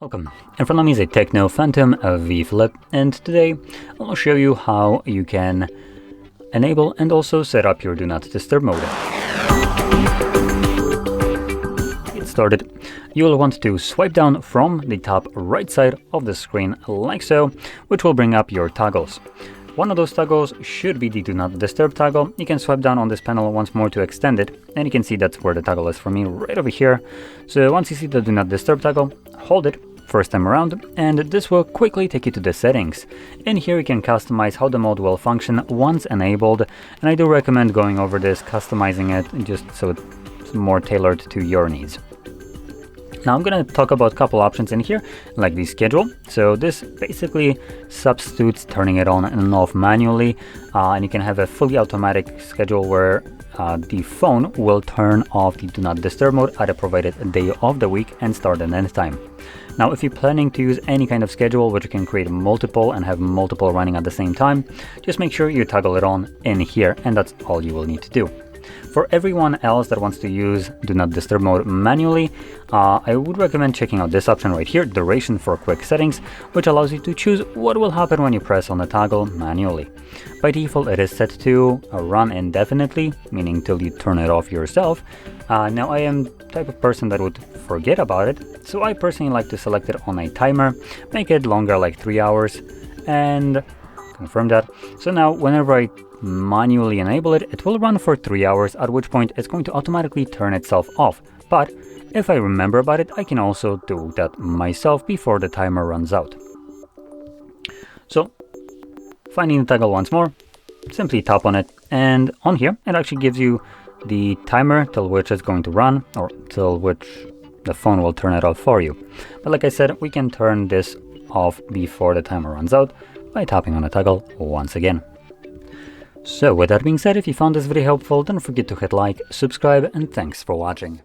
Welcome. In front of me is a TECNO Phantom V Flip, and today I'll show you how you can enable and also set up your Do Not Disturb mode. To get started, you'll want to swipe down from the top right side of the screen like so, which will bring up your toggles. One of those toggles should be the Do Not Disturb toggle. You can swipe down on this panel once more to extend it, and you can see that's where the toggle is for me, right over here. So once you see the Do Not Disturb toggle, hold it first time around, and this will quickly take you to the settings. In here you can customize how the mode will function once enabled, and I do recommend going over this, customizing it just so it's more tailored to your needs. Now I'm going to talk about a couple options in here, like the schedule. So this basically substitutes turning it on and off manually, and you can have a fully automatic schedule where the phone will turn off the Do Not Disturb mode at a provided day of the week and start at end time. Now, if you're planning to use any kind of schedule which you can create multiple and have multiple running at the same time, just make sure you toggle it on in here, and that's all you will need to do. For everyone else that wants to use Do Not Disturb mode manually, I would recommend checking out this option right here, Duration for Quick Settings, which allows you to choose what will happen when you press on the toggle manually. By default, it is set to run indefinitely, meaning till you turn it off yourself. Now, I am the type of person that would forget about it, so I personally like to select it on a timer, make it longer, like 3 hours, and confirm that. So now, whenever I manually enable it, it will run for 3 hours, at which point it's going to automatically turn itself off. But if I remember about it, I can also do that myself before the timer runs out. So, finding the toggle once more, simply tap on it, and on here it actually gives you the timer till which it's going to run, or till which the phone will turn it off for you. But like I said, we can turn this off before the timer runs out by tapping on the toggle once again. So with that being said, if you found this video helpful, don't forget to hit like, subscribe, and thanks for watching.